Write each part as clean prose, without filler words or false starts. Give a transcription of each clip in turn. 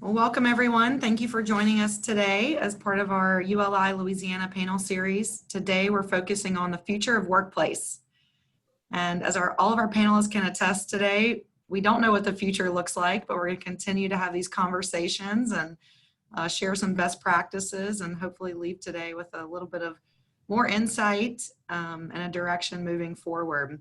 Well, welcome everyone. Thank you for joining us today as part of our ULI Louisiana panel series. Today we're focusing on the future of workplace. And as all of our panelists can attest today, we don't know what the future looks like, but we're going to continue to have these conversations and share some best practices and hopefully leave today with a little bit of more insight and a direction moving forward.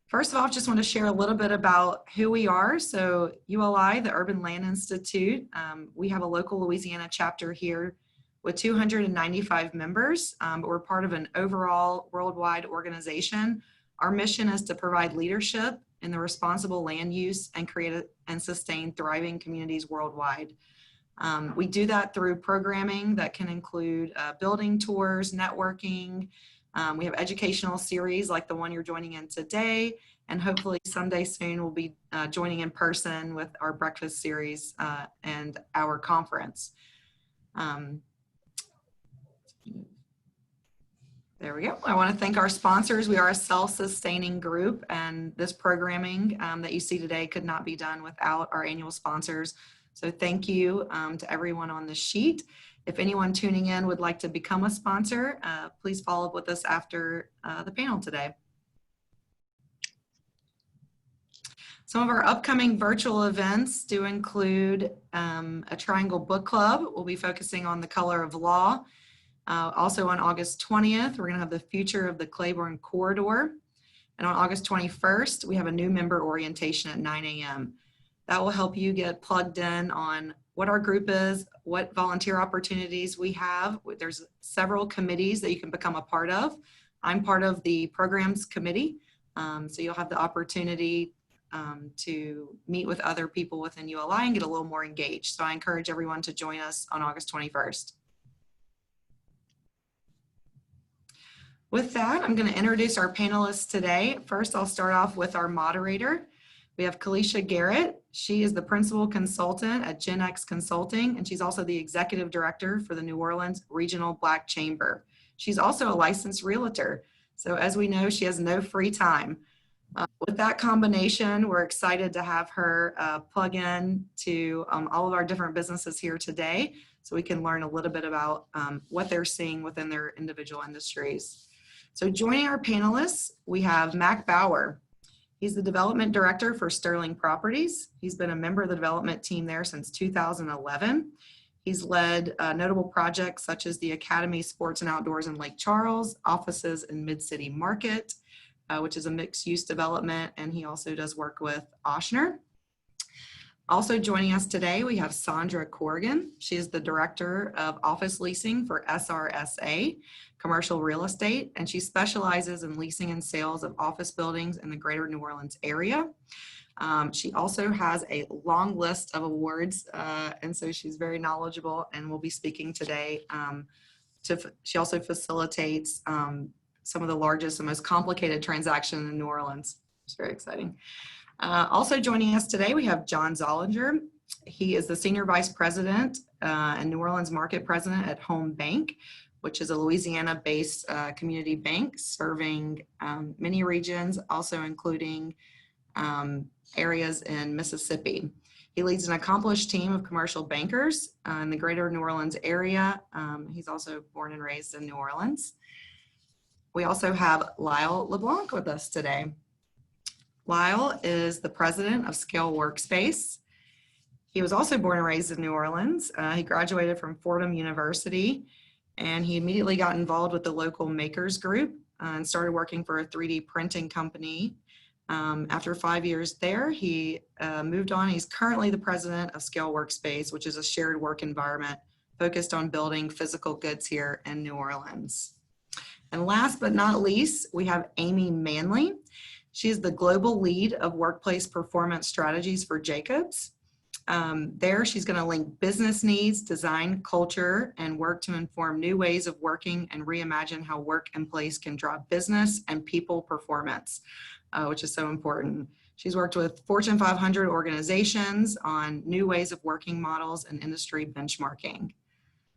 First of all, I just want to share a little bit about who we are. So ULI, the Urban Land Institute, we have a local Louisiana chapter here with 295 members, but we're part of an overall worldwide organization. Our mission is to provide leadership in the responsible land use and create and sustain thriving communities worldwide. We do that through programming that can include building tours, networking. We have educational series like the one you're joining in today, and hopefully someday soon we'll be joining in person with our breakfast series and our conference. There we go. I want to thank our sponsors. We are a self-sustaining group, and this programming that you see today could not be done without our annual sponsors. So thank you to everyone on the sheet. If anyone tuning in would like to become a sponsor, please follow up with us after the panel today. Some of our upcoming virtual events do include a Triangle Book Club. We'll be focusing on the color of law. Also on August 20th, we're going to have the future of the Claiborne Corridor. And on August 21st, we have a new member orientation at 9 a.m. That will help you get plugged in on what our group is, what volunteer opportunities we have. There's several committees that you can become a part of. I'm part of the programs committee, so you'll have the opportunity to meet with other people within ULI and get a little more engaged. So I encourage everyone to join us on August 21st. With that, I'm going to introduce our panelists today. First, I'll start off with our moderator. We have Kalisha Garrett. She is the principal consultant at Gen X Consulting, and she's also the executive director for the New Orleans Regional Black Chamber. She's also a licensed realtor. So as we know, she has no free time. With that combination, we're excited to have her plug in to all of our different businesses here today so we can learn a little bit about what they're seeing within their individual industries. So joining our panelists, we have Mac Bauer. He's the development director for Sterling Properties. He's been a member of the development team there since 2011. He's led notable projects such as the Academy Sports and Outdoors in Lake Charles, offices in Mid-City Market, which is a mixed-use development, and he also does work with Ochsner. Also joining us today, we have Sandra Corrigan. She is the Director of Office Leasing for SRSA, Commercial Real Estate, and she specializes in leasing and sales of office buildings in the greater New Orleans area. She also has a long list of awards, and so she's very knowledgeable and will be speaking today. She also facilitates some of the largest and most complicated transactions in New Orleans. It's very exciting. Also joining us today, we have John Zollinger. He is the Senior Vice President and New Orleans Market President at Home Bank, which is a Louisiana-based community bank serving many regions, also including areas in Mississippi. He leads an accomplished team of commercial bankers in the greater New Orleans area. He's also born and raised in New Orleans. We also have Lyle LeBlanc with us today. Lyle is the president of Scale Workspace. He was also born and raised in New Orleans. He graduated from Fordham University, and he immediately got involved with the local makers group and started working for a 3D printing company. After 5 years there, he moved on. He's currently the president of Scale Workspace, which is a shared work environment focused on building physical goods here in New Orleans. And last but not least, we have Amy Manley. She's the global lead of workplace performance strategies for Jacobs. There, she's going to link business needs, design, culture, and work to inform new ways of working and reimagine how work and place can drive business and people performance, which is so important. She's worked with Fortune 500 organizations on new ways of working models and industry benchmarking.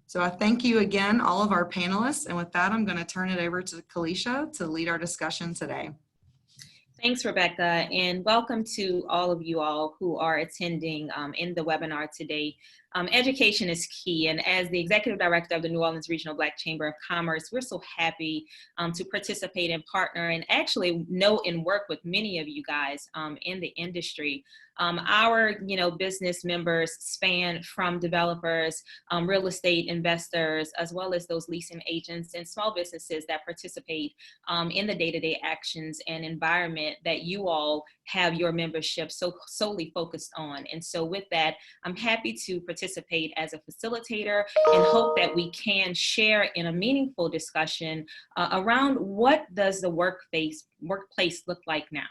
So I thank you again, all of our panelists. And with that, I'm going to turn it over to Kalisha to lead our discussion today. Thanks, Rebecca, and welcome to all of you all who are attending in the webinar today. Education is key, and as the Executive Director of the New Orleans Regional Black Chamber of Commerce, we're so happy to participate and partner and actually know and work with many of you guys in the industry. Our business members span from developers, real estate investors, as well as those leasing agents and small businesses that participate in the day-to-day actions and environment that you all have your membership so solely focused on. And so with that, I'm happy to participate as a facilitator and hope that we can share in a meaningful discussion around what does the workplace look like now,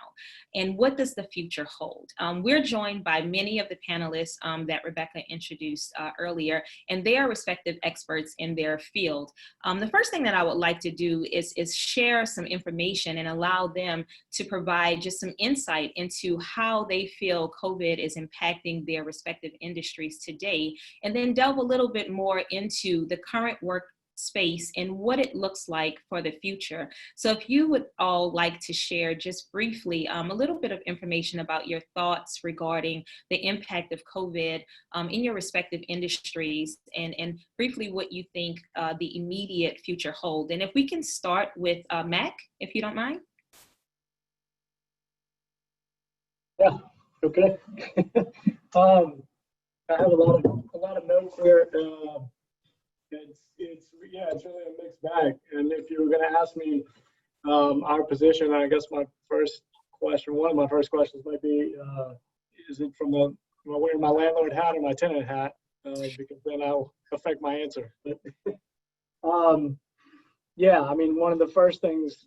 and what does the future hold. We're joined by many of the panelists that Rebecca introduced earlier, and they are respective experts in their field. The first thing that I would like to do is share some information and allow them to provide just some insight into how they feel COVID is impacting their respective industries today, and then delve a little bit more into the current work space and what it looks like for the future. So if you would all like to share just briefly a little bit of information about your thoughts regarding the impact of COVID in your respective industries, and briefly what you think the immediate future hold. And if we can start with Mac, if you don't mind. Yeah, okay. I have a lot of notes here. It's really a mixed bag. And if you were going to ask me our position, I guess one of my first questions might be, is it from am I wearing my landlord hat or my tenant hat? Because then that'll affect my answer. Yeah, I mean, one of the first things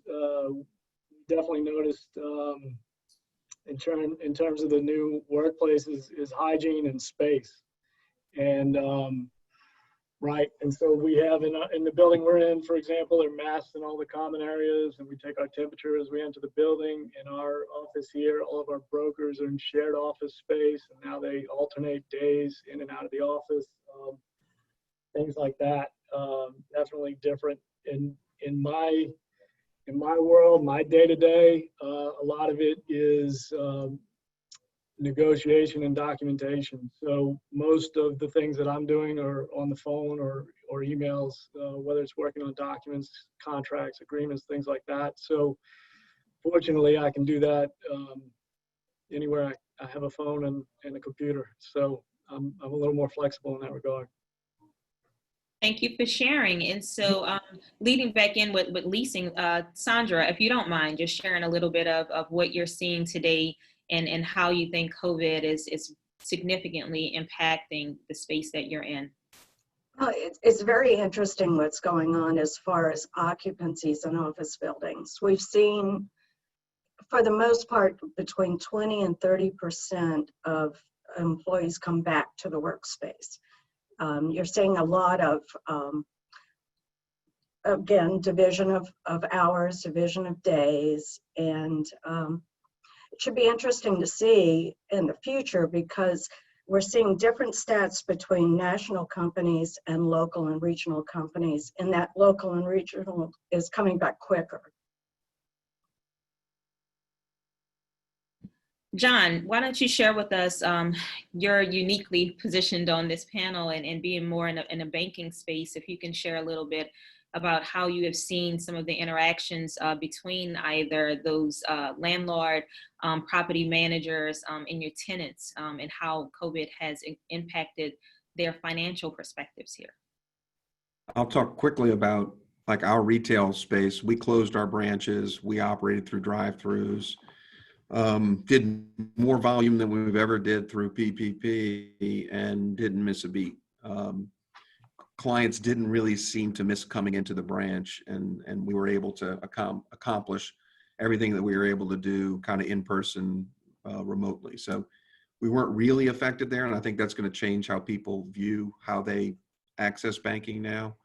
definitely noticed in terms of the new workplaces is hygiene and space. And right, and so we have in the building we're in, for example, there are masks in all the common areas, and we take our temperature as we enter the building. In our office here, all of our brokers are in shared office space, and now they alternate days in and out of the office. Things like that, definitely different in my world, my day-to-day. A lot of it is negotiation and documentation. So most of the things that I'm doing are on the phone or emails, whether it's working on documents, contracts, agreements, things like that. So fortunately, I can do that anywhere I have a phone and a computer. So I'm a little more flexible in that regard. Thank you for sharing. And so leading back in with leasing, Sandra, if you don't mind, just sharing a little bit of what you're seeing today and how you think COVID is significantly impacting the space that you're in. Well, it's very interesting what's going on as far as occupancies in office buildings. We've seen, for the most part, between 20 and 30% of employees come back to the workspace. You're seeing a lot of, again, division of hours, division of days, and it should be interesting to see in the future because we're seeing different stats between national companies and local and regional companies, and that local and regional is coming back quicker. John, why don't you share with us, you're uniquely positioned on this panel and being more in a banking space, if you can share a little bit about how you have seen some of the interactions between either those landlord, property managers, and your tenants, and how COVID has impacted their financial perspectives here. I'll talk quickly about like our retail space. We closed our branches. We operated through drive-throughs. Did more volume than we've ever did through PPP and didn't miss a beat. Clients didn't really seem to miss coming into the branch, and we were able to accomplish everything that we were able to do kind of in person remotely. So we weren't really affected there, and I think that's going to change how people view how they access banking now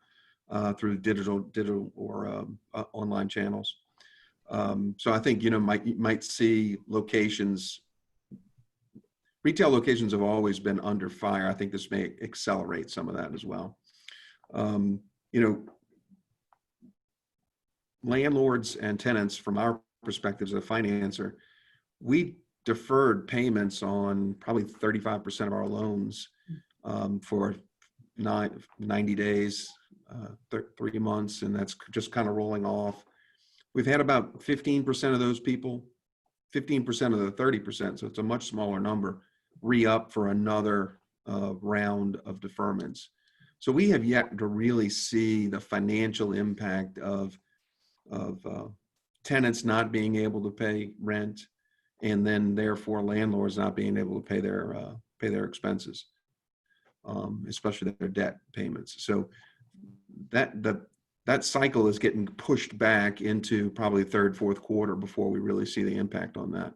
through digital or online channels. So I think, you might see locations, retail locations have always been under fire. I think this may accelerate some of that as well. Landlords and tenants, from our perspective as a financer, we deferred payments on probably 35% of our loans for 90 days, 3 months, and that's just kind of rolling off. We've had about 15% of those people, 15% of the 30%, so it's a much smaller number, re-up for another round of deferments. So we have yet to really see the financial impact of tenants not being able to pay rent, and then therefore landlords not being able to pay their expenses, especially their debt payments. So that cycle is getting pushed back into probably third, fourth quarter before we really see the impact on that,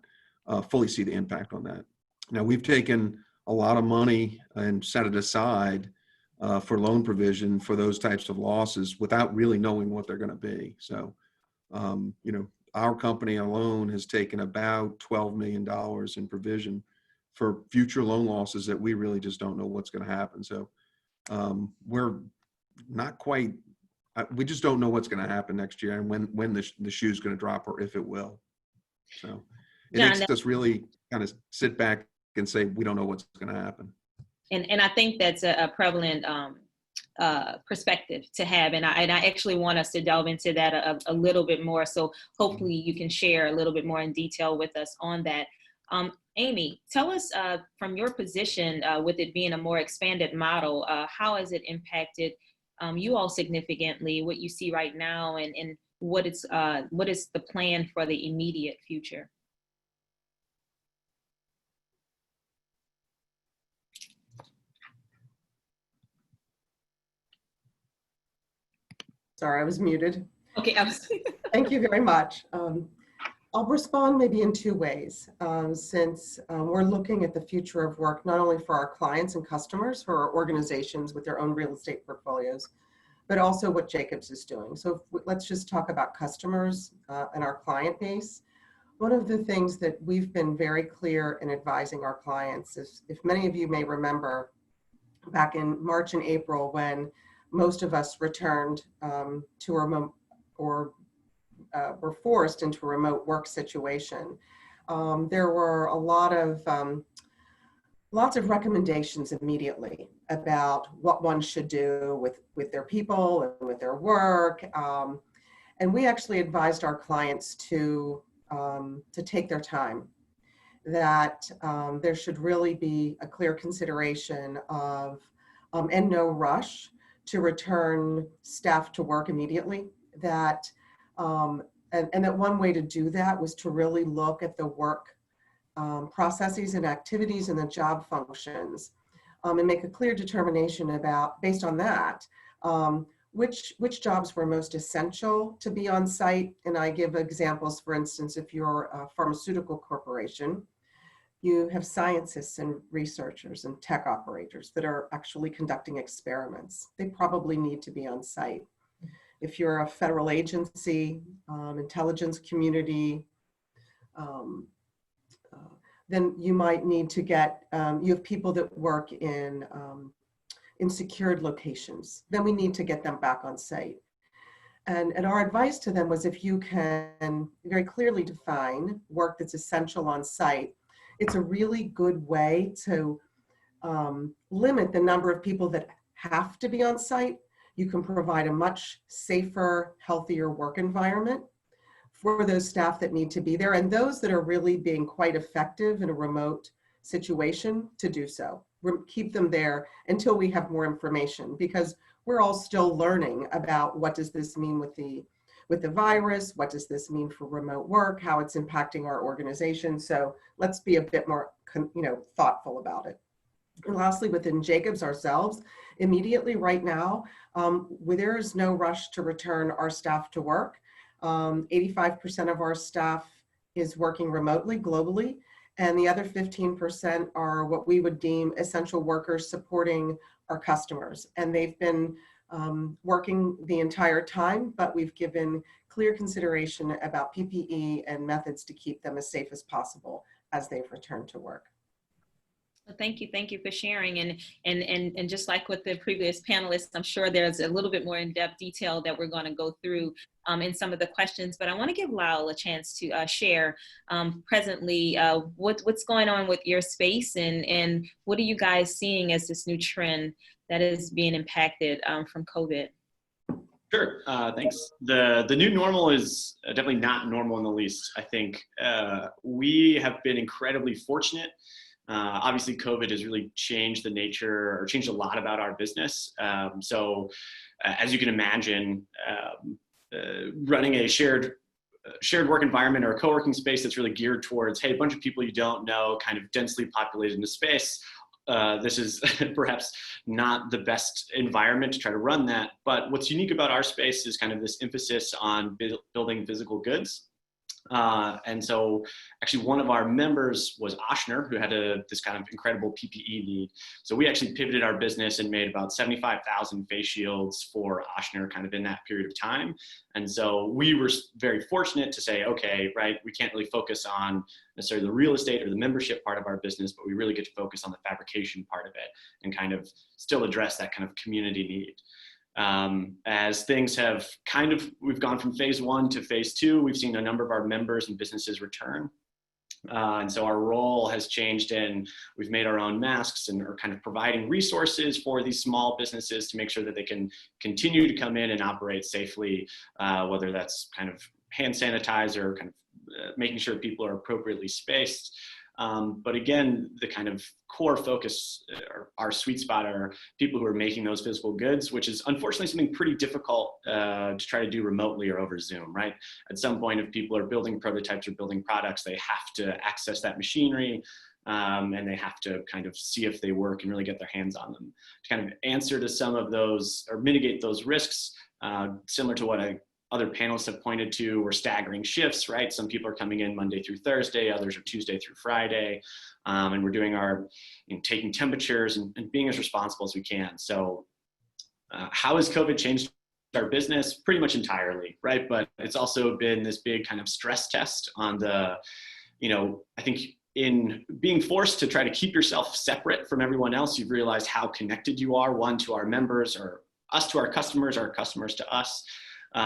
fully see the impact on that. Now, we've taken a lot of money and set it aside for loan provision for those types of losses without really knowing what they're going to be. So, our company alone has taken about $12 million in provision for future loan losses that we really just don't know what's going to happen. So we're not quite, we just don't know what's going to happen next year and when the shoe's going to drop or if it will. So it John, makes us really kind of sit back and say, we don't know what's going to happen. And I think that's a prevalent perspective to have. And I actually want us to delve into that a little bit more. So hopefully you can share a little bit more in detail with us on that. Amy, tell us from your position with it being a more expanded model, how has it impacted you all significantly, what you see right now, and what is the plan for the immediate future? Sorry, I was muted. Okay, Thank you very much. I'll respond maybe in two ways, since we're looking at the future of work, not only for our clients and customers, for our organizations with their own real estate portfolios, but also what Jacobs is doing. So let's just talk about customers and our client base. One of the things that we've been very clear in advising our clients is, if many of you may remember, back in March and April, when most of us returned to a remote or were forced into a remote work situation. There were a lot of lots of recommendations immediately about what one should do with their people and with their work. And we actually advised our clients to take their time, that there should really be a clear consideration of and no rush to return staff to work immediately. That and that one way to do that was to really look at the work processes and activities and the job functions, and make a clear determination about, based on that, which jobs were most essential to be on site. And I give examples. For instance, if you're a pharmaceutical corporation, you have scientists and researchers and tech operators that are actually conducting experiments. They probably need to be on site. If you're a federal agency, intelligence community, then you might need to get, you have people that work in secured locations. Then we need to get them back on site. And our advice to them was, if you can very clearly define work that's essential on site, it's a really good way to limit the number of people that have to be on site. You can provide a much safer, healthier work environment for those staff that need to be there, and those that are really being quite effective in a remote situation to do so. Keep them there until we have more information, because we're all still learning about what does this mean with the virus, what does this mean for remote work, how it's impacting our organization. So let's be a bit more thoughtful about it. And lastly, within Jacobs ourselves, immediately right now, there is no rush to return our staff to work. 85% of our staff is working remotely globally, and the other 15% are what we would deem essential workers supporting our customers. And they've been working the entire time, but we've given clear consideration about PPE and methods to keep them as safe as possible as they've returned to work. Well, thank you for sharing. And just like with the previous panelists, I'm sure there's a little bit more in-depth detail that we're going to go through in some of the questions. But I want to give Lyle a chance to share presently what's going on with your space, and what are you guys seeing as this new trend that is being impacted from COVID? Sure. Thanks. The new normal is definitely not normal in the least. I think we have been incredibly fortunate. Obviously, COVID has really changed the nature, or changed a lot about our business. As you can imagine, running a shared work environment or a co-working space that's really geared towards, hey, a bunch of people you don't know, kind of densely populated in a space. This is perhaps not the best environment to try to run that. But what's unique about our space is kind of this emphasis on building physical goods. And so actually one of our members was Ochsner, who had this kind of incredible PPE need. So we actually pivoted our business and made about 75,000 face shields for Ochsner kind of in that period of time. And so we were very fortunate to say, okay, right, we can't really focus on necessarily the real estate or the membership part of our business, but we really get to focus on the fabrication part of it and kind of still address that kind of community need. As things have we've gone from phase 1 to phase 2, we've seen a number of our members and businesses return. And so our role has changed, and we've made our own masks and are kind of providing resources for these small businesses to make sure that they can continue to come in and operate safely, whether that's kind of hand sanitizer, kind of making sure people are appropriately spaced. But again, the kind of core focus, our sweet spot, are people who are making those physical goods, which is unfortunately something pretty difficult to try to do remotely or over Zoom, right? At some point, if people are building prototypes or building products, they have to access that machinery, and they have to kind of see if they work and really get their hands on them. To kind of answer to some of those, or mitigate those risks, similar to what other panelists have pointed to, we're staggering shifts, right? Some people are coming in Monday through Thursday, others are Tuesday through Friday. And we're doing taking temperatures and being as responsible as we can. So how has COVID changed our business? Pretty much entirely, right? But it's also been this big kind of stress test on I think in being forced to try to keep yourself separate from everyone else, you've realized how connected you are, one, to our members, or us to our customers to us. So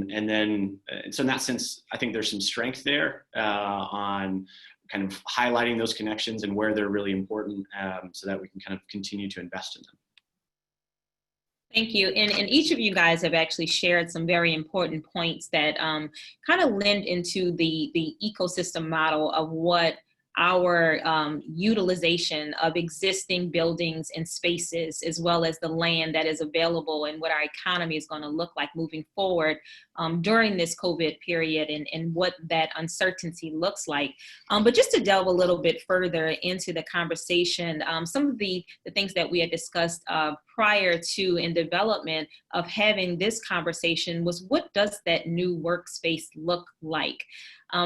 in that sense, I think there's some strength there on kind of highlighting those connections and where they're really important, so that we can kind of continue to invest in them. Thank you. And each of you guys have actually shared some very important points that kind of lend into the ecosystem model of what our utilization of existing buildings and spaces, as well as the land that is available, and what our economy is going to look like moving forward during this COVID period, and what that uncertainty looks like. But just to delve a little bit further into the conversation, some of the things that we had discussed prior to in development of having this conversation was, what does that new workspace look like?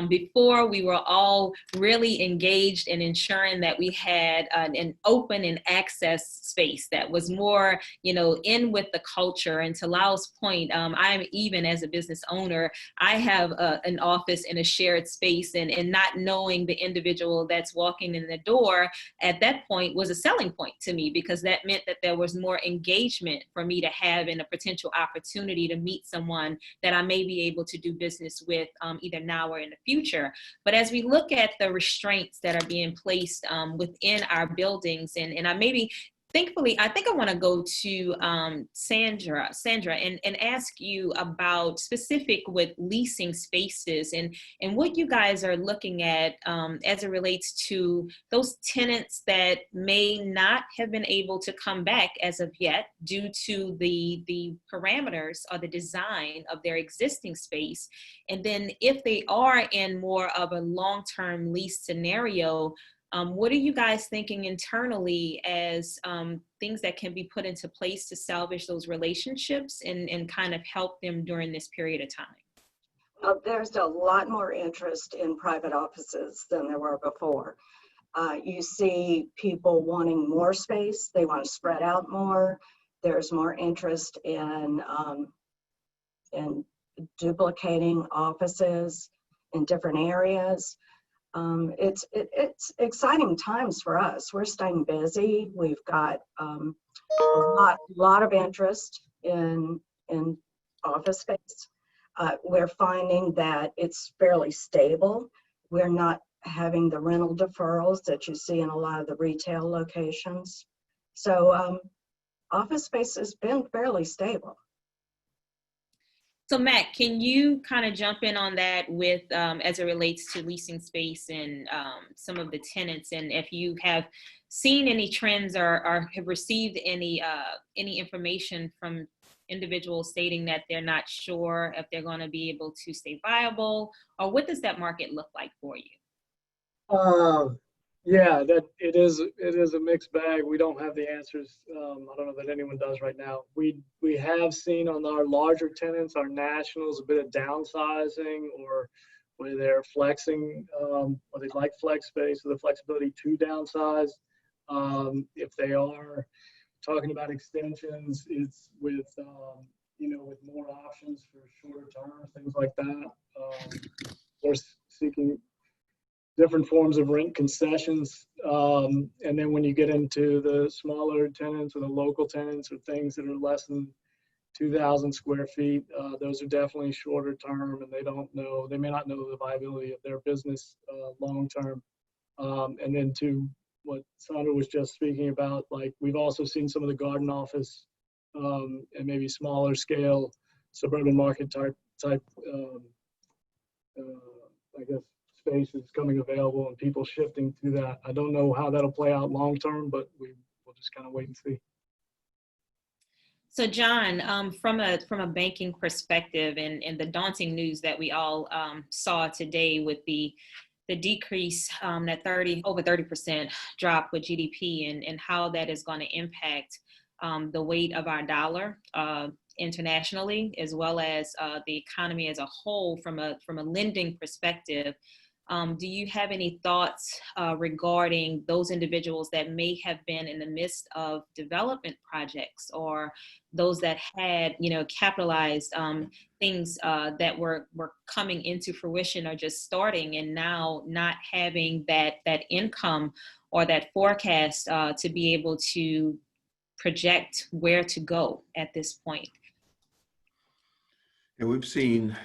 Before, we were all really engaged in ensuring that we had an open and access space that was more, in with the culture. And to Lyle's point, I'm even as a business owner, I have an office in a shared space, and not knowing the individual that's walking in the door at that point was a selling point to me, because that meant that there was more engagement for me to have in a potential opportunity to meet someone that I may be able to do business with either now or in the future. But as we look at the restraints that are being placed within our buildings, and thankfully, I think I want to go to Sandra, and ask you about specific with leasing spaces and what you guys are looking at as it relates to those tenants that may not have been able to come back as of yet due to the parameters or the design of their existing space. And then if they are in more of a long-term lease scenario, what are you guys thinking internally as things that can be put into place to salvage those relationships and kind of help them during this period of time? Well, there's a lot more interest in private offices than there were before. You see people wanting more space. They want to spread out more. There's more interest in duplicating offices in different areas. It's exciting times for us. We're staying busy. We've got a lot of interest in office space. We're finding that it's fairly stable. We're not having the rental deferrals that you see in a lot of the retail locations. So office space has been fairly stable. So Matt, can you kind of jump in on that with as it relates to leasing space and some of the tenants, and if you have seen any trends or have received any information from individuals stating that they're not sure if they're going to be able to stay viable, or what does that market look like for you? Yeah, that it is a mixed bag. We don't have the answers. I don't know that anyone does right now. We have seen on our larger tenants, our nationals, a bit of downsizing, or where they're flexing, or they'd like flex space, or the flexibility to downsize. If they are talking about extensions, it's with with more options for shorter term, things like that. They're seeking different forms of rent concessions. And then when you get into the smaller tenants or the local tenants or things that are less than 2,000 square feet, those are definitely shorter term, and they may not know the viability of their business long term. And then to what Sandra was just speaking about, like we've also seen some of the garden office and maybe smaller scale suburban market type I guess space is coming available and people shifting to that. I don't know how that'll play out long term, but we'll just kind of wait and see. So John, from a banking perspective and the daunting news that we all saw today with the decrease, that over 30% drop with GDP, and how that is going to impact the weight of our dollar internationally, as well as the economy as a whole from a lending perspective. Do you have any thoughts regarding those individuals that may have been in the midst of development projects, or those that had, capitalized things that were coming into fruition or just starting, and now not having that income or that forecast to be able to project where to go at this point? And we've seen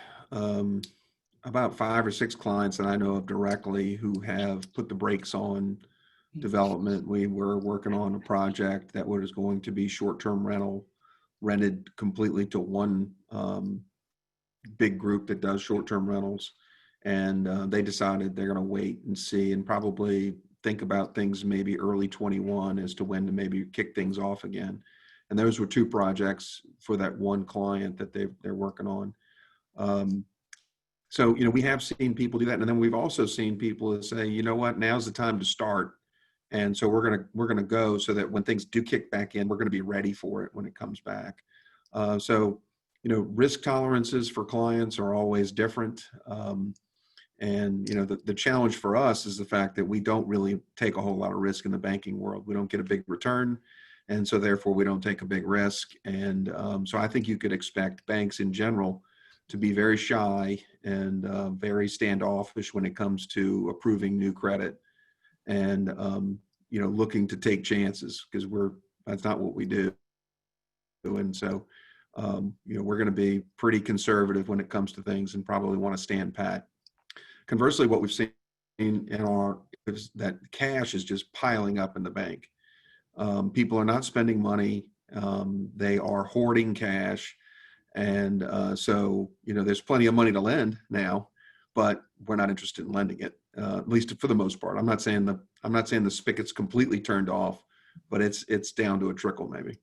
about 5 or 6 clients that I know of directly who have put the brakes on development. We were working on a project that was going to be short-term rental, rented completely to one big group that does short-term rentals. And they decided they're going to wait and see and probably think about things maybe early 21 as to when to maybe kick things off again. And those were 2 projects for that one client that they're working on. So, we have seen people do that. And then we've also seen people say, you know what, now's the time to start. And so we're going to go so that when things do kick back in, we're going to be ready for it when it comes back. So, risk tolerances for clients are always different. And, the challenge for us is the fact that we don't really take a whole lot of risk in the banking world. We don't get a big return. And so therefore we don't take a big risk. And so I think you could expect banks in general to be very shy and very standoffish when it comes to approving new credit and, looking to take chances, because that's not what we do. And so, we're going to be pretty conservative when it comes to things and probably want to stand pat. Conversely, what we've seen is that cash is just piling up in the bank. People are not spending money. They are hoarding cash. And so, there's plenty of money to lend now, but we're not interested in lending it, at least for the most part. I'm not saying the spigot's completely turned off, but it's down to a trickle maybe.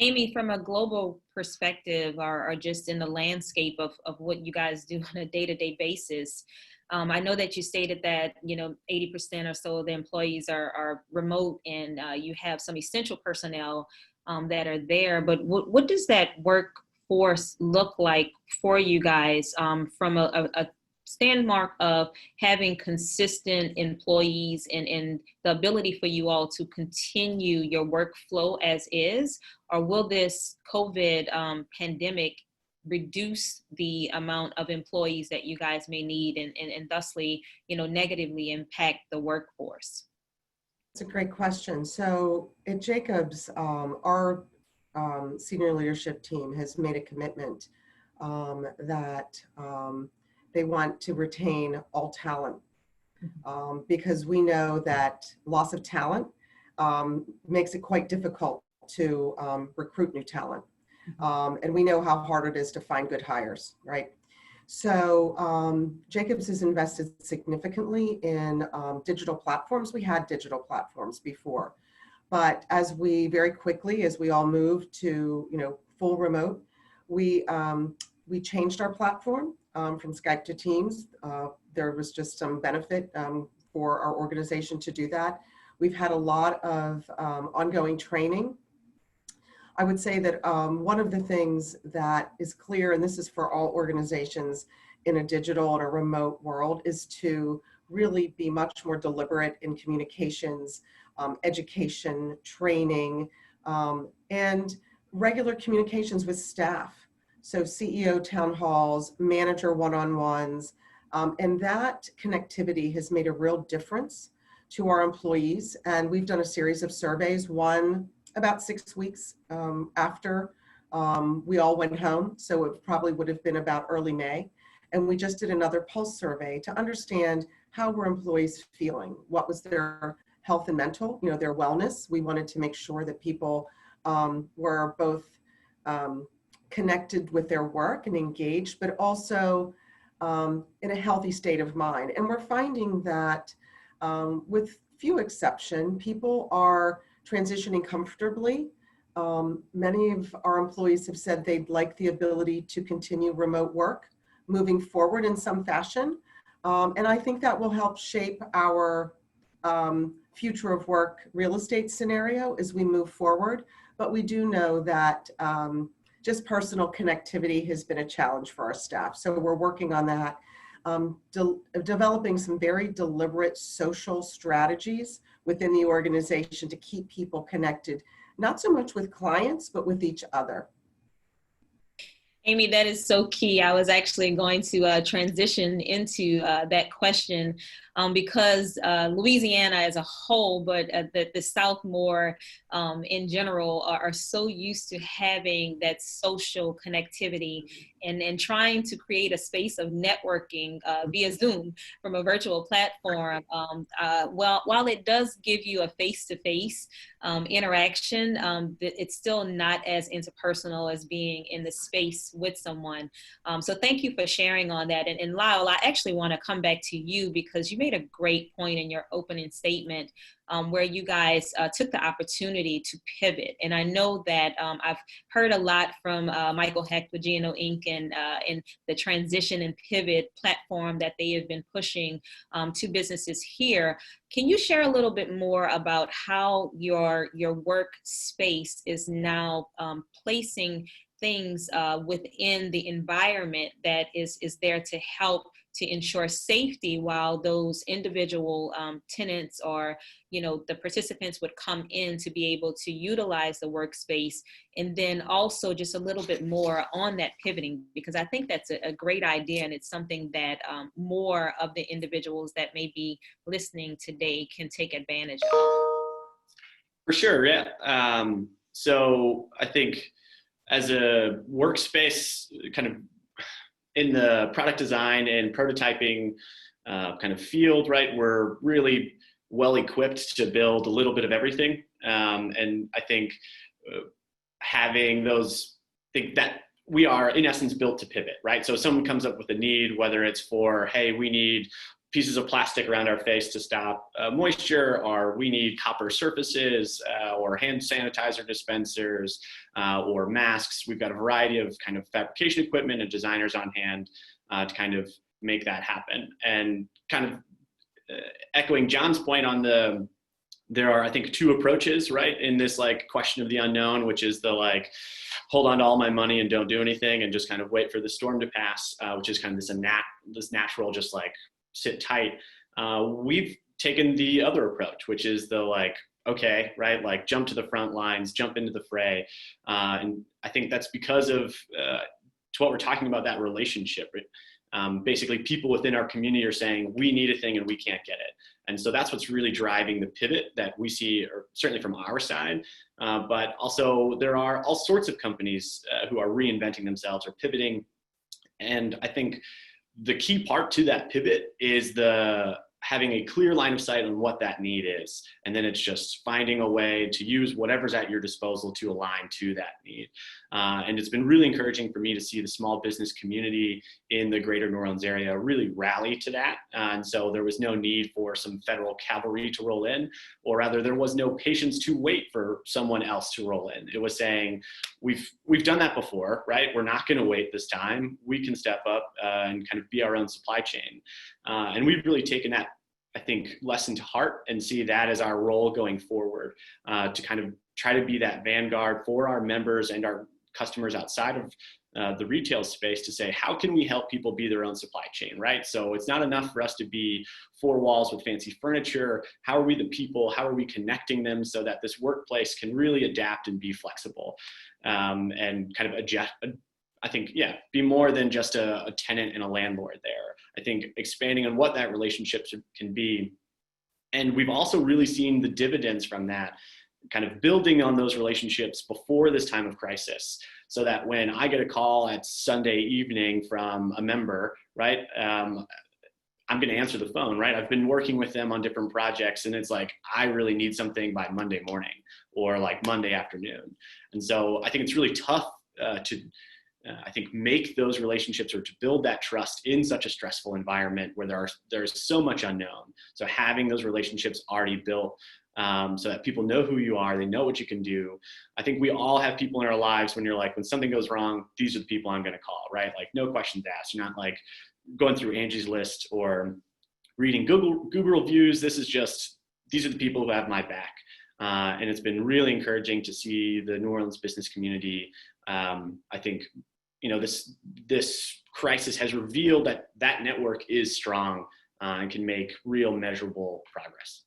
Amy, from a global perspective, or just in the landscape of what you guys do on a day-to-day basis, I know that you stated that 80% or so of the employees are remote, and you have some essential personnel that are there. But what does that workforce look like for you guys from a standmark of having consistent employees and the ability for you all to continue your workflow as is? Or will this COVID pandemic reduce the amount of employees that you guys may need and thusly, negatively impact the workforce? It's a great question. So at Jacobs, our senior leadership team has made a commitment that they want to retain all talent because we know that loss of talent makes it quite difficult to recruit new talent. And we know how hard it is to find good hires, right? So Jacobs has invested significantly in digital platforms. We had digital platforms before, but as we all moved to full remote, we changed our platform from Skype to Teams. There was just some benefit for our organization to do that. We've had a lot of ongoing training. I would say that one of the things that is clear, and this is for all organizations in a digital and a remote world, is to really be much more deliberate in communications, education, training, and regular communications with staff. So CEO town halls, manager one-on-ones, and that connectivity has made a real difference to our employees. And we've done a series of surveys, one about 6 weeks after we all went home. So it probably would have been about early May. And we just did another pulse survey to understand how were employees feeling, what was their health and mental, their wellness. We wanted to make sure that people were both connected with their work and engaged, but also in a healthy state of mind. And we're finding that with few exception, people are transitioning comfortably. Many of our employees have said they'd like the ability to continue remote work moving forward in some fashion. And I think that will help shape our future of work real estate scenario as we move forward. But we do know that just personal connectivity has been a challenge for our staff. So we're working on that, developing some very deliberate social strategies within the organization to keep people connected, not so much with clients, but with each other. Amy, that is so key. I was actually going to transition into that question because Louisiana as a whole, but the South more in general are so used to having that social connectivity and trying to create a space of networking via Zoom from a virtual platform. While it does give you a face-to-face interaction, it's still not as interpersonal as being in the space with someone. So thank you for sharing on that. And Lyle, I actually want to come back to you because you made a great point in your opening statement where you guys took the opportunity to pivot. And I know that I've heard a lot from Michael Hecht with GNO Inc. and the transition and pivot platform that they have been pushing to businesses here. Can you share a little bit more about how your workspace is now placing things within the environment that is there to help to ensure safety while those individual tenants or the participants would come in to be able to utilize the workspace? And then also just a little bit more on that pivoting, because I think that's a great idea, and it's something that more of the individuals that may be listening today can take advantage of. For sure, yeah. So I think as a workspace kind of in the product design and prototyping kind of field, right, we're really well equipped to build a little bit of everything. And I think having those, I think that we are in essence built to pivot, right? So if someone comes up with a need, whether it's for, hey, we need pieces of plastic around our face to stop moisture, or we need copper surfaces, or hand sanitizer dispensers, or masks. We've got a variety of kind of fabrication equipment and designers on hand to kind of make that happen. And kind of echoing John's point on there are, I think, two approaches, right, in this like question of the unknown, which is the like, hold on to all my money and don't do anything and just kind of wait for the storm to pass, which is kind of this natural, just like, sit tight. We've taken the other approach, which is the like, okay, right, like jump to the front lines, jump into the fray. And I think that's because of to what we're talking about, that relationship. Basically, people within our community are saying, we need a thing and we can't get it. And so that's what's really driving the pivot that we see, or certainly from our side. But also there are all sorts of companies who are reinventing themselves or pivoting. And I think the key part to that pivot is having a clear line of sight on what that need is. And then it's just finding a way to use whatever's at your disposal to align to that need. And it's been really encouraging for me to see the small business community in the greater New Orleans area really rally to that. And so there was no need for some federal cavalry to roll in, or rather there was no patience to wait for someone else to roll in. It was saying, we've done that before, right? We're not gonna wait this time. We can step up and kind of be our own supply chain. And we've really taken that, I think, lesson to heart and see that as our role going forward, to kind of try to be that vanguard for our members and our customers outside of the retail space to say, how can we help people be their own supply chain, right? So it's not enough for us to be four walls with fancy furniture. How are we the people? How are we connecting them so that this workplace can really adapt and be flexible, and kind of adjust, I think, yeah, be more than just a tenant and a landlord there. I think expanding on what that relationship can be. And we've also really seen the dividends from that, kind of building on those relationships before this time of crisis, so that when I get a call at Sunday evening from a member, right, I'm going to answer the phone, right? I've been working with them on different projects, and it's like, I really need something by Monday morning or like Monday afternoon. And so I think it's really tough to I think make those relationships or to build that trust in such a stressful environment where there's so much unknown. So having those relationships already built, so that people know who you are, they know what you can do. I think we all have people in our lives when you're like, when something goes wrong, these are the people I'm going to call, right? Like no questions asked. You're not like going through Angie's List or reading Google reviews. This is just, these are the people who have my back. And it's been really encouraging to see the New Orleans business community. I think, this crisis has revealed that network is strong and can make real measurable progress.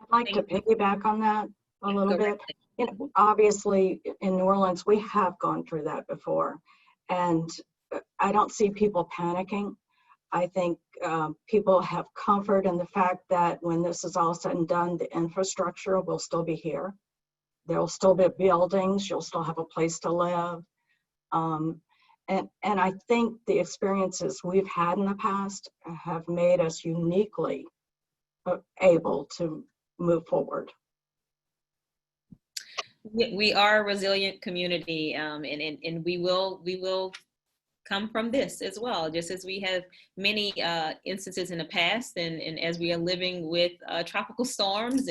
I'd like to piggyback on that a little bit. Obviously in New Orleans, we have gone through that before, and I don't see people panicking. I think people have comfort in the fact that when this is all said and done, the infrastructure will still be here. There will still be buildings. You'll still have a place to live. And I think the experiences we've had in the past have made us uniquely able to move forward. We are a resilient community, and we will come from this as well, just as we have many instances in the past, and as we are living with tropical storms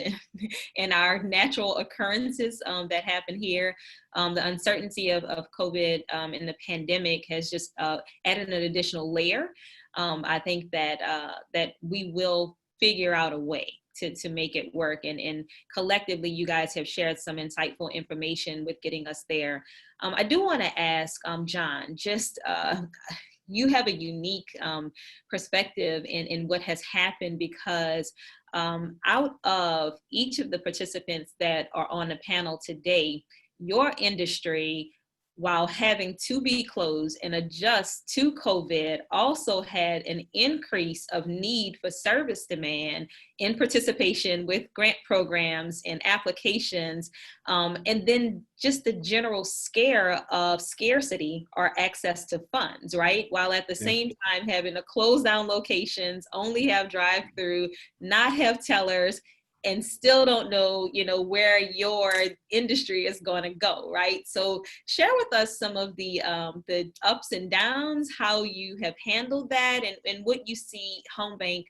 and our natural occurrences that happen here. The uncertainty of COVID and the pandemic has just added an additional layer. I think that we will figure out a way to make it work, and collectively you guys have shared some insightful information with getting us there. I do want to ask John, just you have a unique perspective in what has happened, because out of each of the participants that are on the panel today, your industry, while having to be closed and adjust to COVID, also had an increase of need for service demand in participation with grant programs and applications, and then just the general scare of scarcity or access to funds, right? While at the same time having to close down locations, only have drive-through, not have tellers, and still don't know, where your industry is going to go, right? So share with us some of the ups and downs, how you have handled that, and what you see Home Bank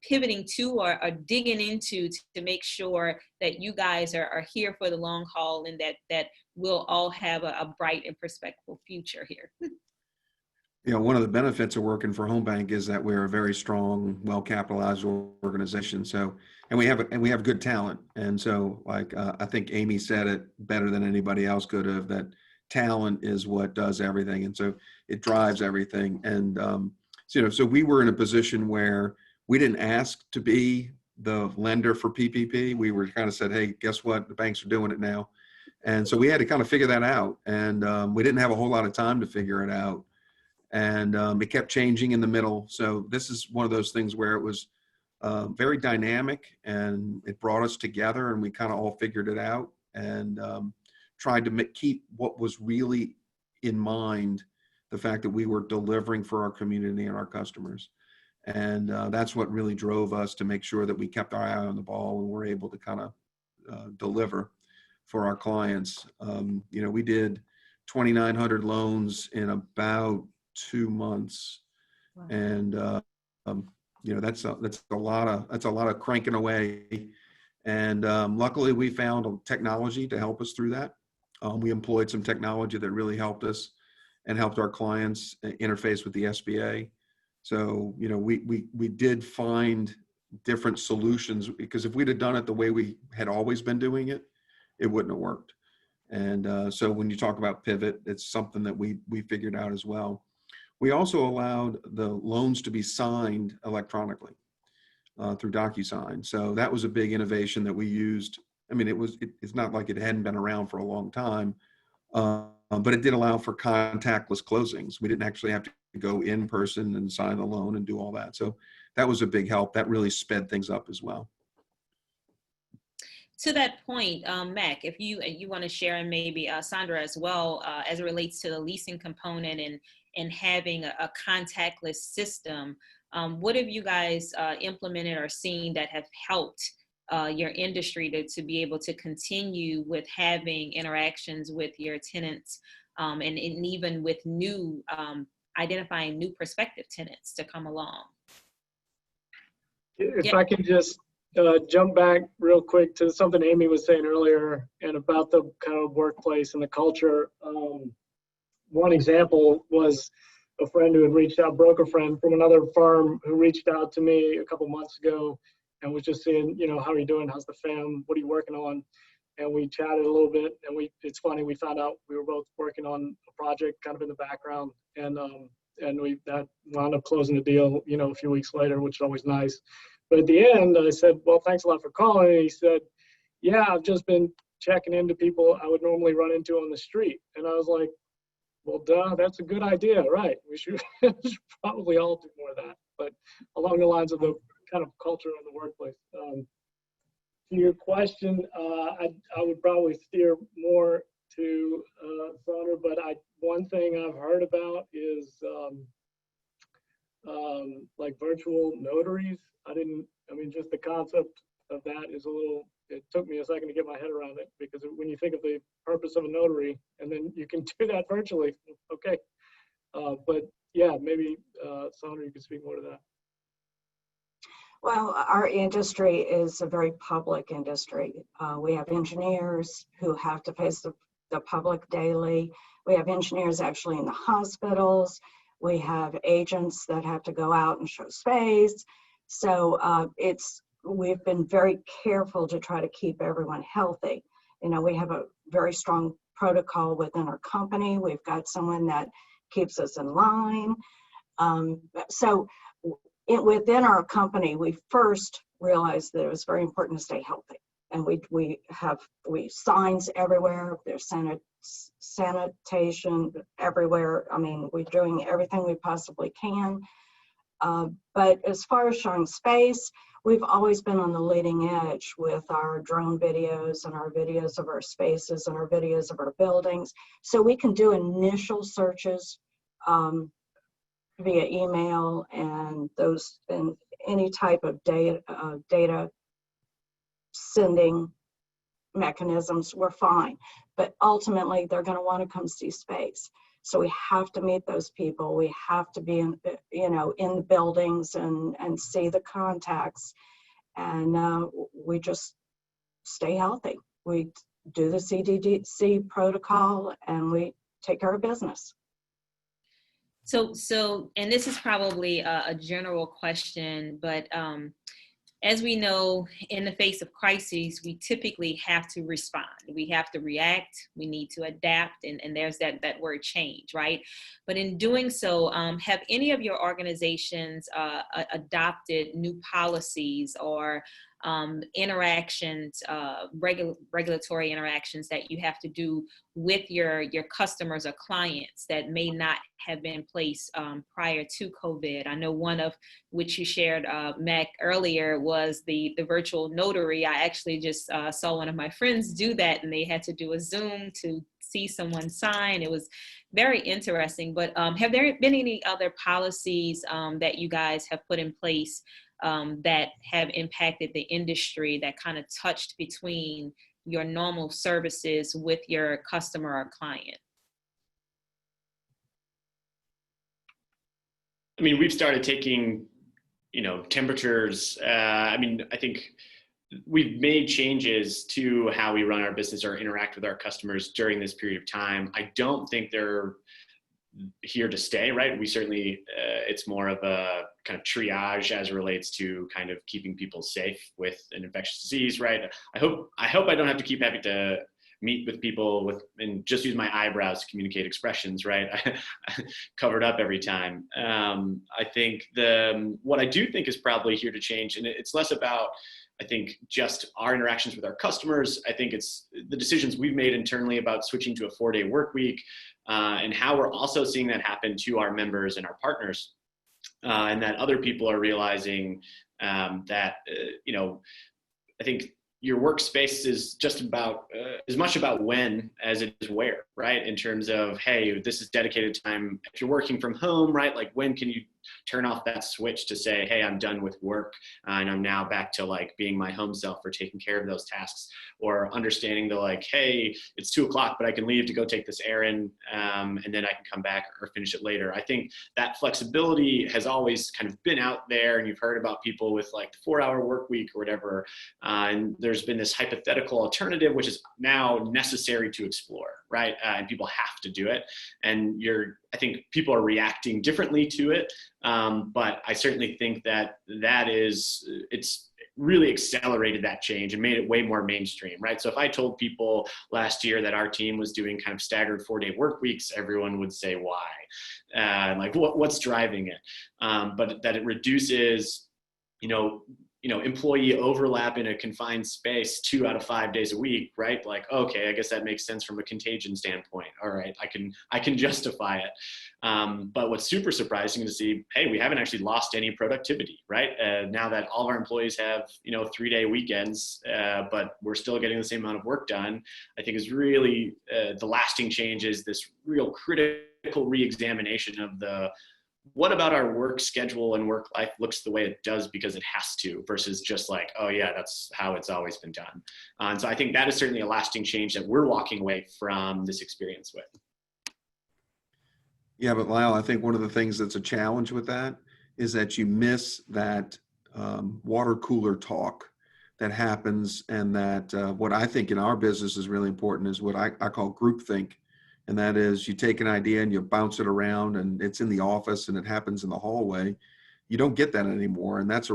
pivoting to or digging into to make sure that you guys are here for the long haul, and that we'll all have a bright and perspective future here. One of the benefits of working for Home Bank is that we're a very strong, well-capitalized organization. So, and we have good talent. And so, I think Amy said it better than anybody else could have, that talent is what does everything. And so it drives everything. And, so we were in a position where we didn't ask to be the lender for PPP. We were kind of said, hey, guess what? The banks are doing it now. And so we had to kind of figure that out. And we didn't have a whole lot of time to figure it out. And it kept changing in the middle. So this is one of those things where it was very dynamic, and it brought us together, and we kind of all figured it out, and tried to keep what was really in mind, the fact that we were delivering for our community and our customers. And that's what really drove us to make sure that we kept our eye on the ball and were able to kind of deliver for our clients. We did 2,900 loans in about 2 months. Wow. And that's a lot of cranking away. And luckily we found a technology to help us through that. We employed some technology that really helped us and helped our clients interface with the SBA. So, we did find different solutions, because if we'd have done it the way we had always been doing it, it wouldn't have worked. And so when you talk about pivot, it's something that we figured out as well. We also allowed the loans to be signed electronically through DocuSign. So that was a big innovation that we used. I mean, it's not like it hadn't been around for a long time, but it did allow for contactless closings. We didn't actually have to go in person and sign the loan and do all that. So that was a big help. That really sped things up as well. To that point, Mac, if you want to share, and maybe Sandra as well, as it relates to the leasing component and having a contactless system, what have you guys implemented or seen that have helped your industry to be able to continue with having interactions with your tenants, and even with new identifying new prospective tenants to come along? If I can just jump back real quick to something Amy was saying earlier and about the kind of workplace and the culture. One example was a friend who had reached out, broker friend from another firm, who reached out to me a couple months ago and was just saying, how are you doing? How's the fam? What are you working on? And we chatted a little bit, and it's funny, we found out we were both working on a project kind of in the background, and that wound up closing the deal, a few weeks later, which is always nice. But at the end, I said, well, thanks a lot for calling. And he said, yeah, I've just been checking into people I would normally run into on the street. And I was like, well, duh, that's a good idea, right? We should probably all do more of that. But along the lines of the kind of culture in the workplace. To your question, I would probably steer more to Sandra, but one thing I've heard about is like virtual notaries. Just the concept of that is it took me a second to get my head around it, because when you think of the purpose of a notary and then you can do that virtually, okay. But yeah, maybe Sandra, you could speak more to that. Well, our industry is a very public industry. We have engineers who have to face the public daily. We have engineers actually in the hospitals. We have agents that have to go out and show space. So we've been very careful to try to keep everyone healthy. We have a very strong protocol within our company. We've got someone that keeps us in line. Within our company, we first realized that it was very important to stay healthy. And we have signs everywhere. There's sanitation everywhere. We're doing everything we possibly can. But as far as showing space, we've always been on the leading edge with our drone videos and our videos of our spaces and our videos of our buildings. So we can do initial searches via email and any type of data sending mechanisms. We're fine. But ultimately, they're going to want to come see space. So we have to meet those people. We have to be in the buildings and see the contacts. And we just stay healthy. We do the CDC protocol and we take care of business. So, and this is probably a general question, but as we know, in the face of crises, we typically have to respond. We have to react. We need to adapt, and there's that word change, right? But in doing so, have any of your organizations adopted new policies or interactions, regulatory interactions that you have to do with your customers or clients that may not have been in place prior to COVID. I know one of which you shared, Mac, earlier was the virtual notary. I actually just saw one of my friends do that, and they had to do a Zoom to see someone sign. It was very interesting. But have there been any other policies that you guys have put in place that have impacted the industry that kind of touched between your normal services with your customer or client? I mean, we've started taking, temperatures. I think we've made changes to how we run our business or interact with our customers during this period of time. I don't think they're here to stay, right? We certainly, it's more of a kind of triage as it relates to kind of keeping people safe with an infectious disease, right? I hope I don't have to keep having to meet with people and just use my eyebrows to communicate expressions, right? Covered up every time. I think what I do think is probably here to change, and it's less about, I think, just our interactions with our customers. I think it's the decisions we've made internally about switching to a 4-day work week, and how we're also seeing that happen to our members and our partners, and that other people are realizing that, I think your workspace is just about as much about when as it is where, right? In terms of, hey, this is dedicated time. If you're working from home, right? Like, when can you turn off that switch to say, hey, I'm done with work and I'm now back to like being my home self or taking care of those tasks, or understanding the like, hey, it's 2:00, but I can leave to go take this errand, and then I can come back or finish it later. I think that flexibility has always kind of been out there, and you've heard about people with like the 4-hour work week or whatever. And there's been this hypothetical alternative, which is now necessary to explore, right? And people have to do it. And I think people are reacting differently to it. But I certainly think that it's really accelerated that change and made it way more mainstream, right? So if I told people last year that our team was doing kind of staggered 4-day work weeks, everyone would say, why? Like, what's driving it? But that it reduces, employee overlap in a confined space 2 out of 5 days a week, right? Like, okay, I guess that makes sense from a contagion standpoint. All right, I can justify it. But what's super surprising to see, hey, we haven't actually lost any productivity, right? Now that all of our employees have, 3-day weekends, but we're still getting the same amount of work done, I think is really the lasting change is this real critical reexamination of what about our work schedule and work life looks the way it does because it has to, versus just like, oh yeah, that's how it's always been done. And so I think that is certainly a lasting change that we're walking away from this experience with. Yeah, but Lyle, I think one of the things that's a challenge with that is that you miss that water cooler talk that happens, and that what I think in our business is really important is what I call groupthink. And that is, you take an idea and you bounce it around, and it's in the office and it happens in the hallway. You don't get that anymore. And that's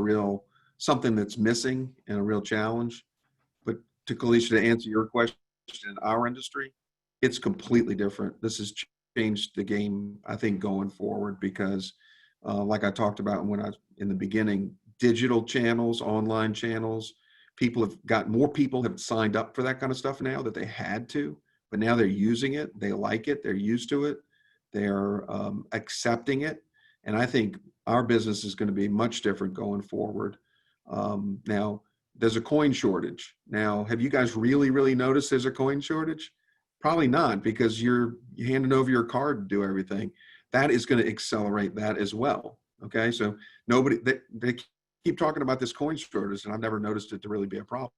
something that's missing and a real challenge. But to Kalisha, to answer your question, in our industry, it's completely different. This has changed the game, I think, going forward, because like I talked about in the beginning, digital channels, online channels, more people have signed up for that kind of stuff now that they had to. But now they're using it, they like it, they're used to it, they're accepting it. And I think our business is going to be much different going forward. Now, there's a coin shortage. Now, have you guys really, really noticed there's a coin shortage? Probably not, because you're handing over your card to do everything. That is going to accelerate that as well. Okay, so they keep talking about this coin shortage, and I've never noticed it to really be a problem,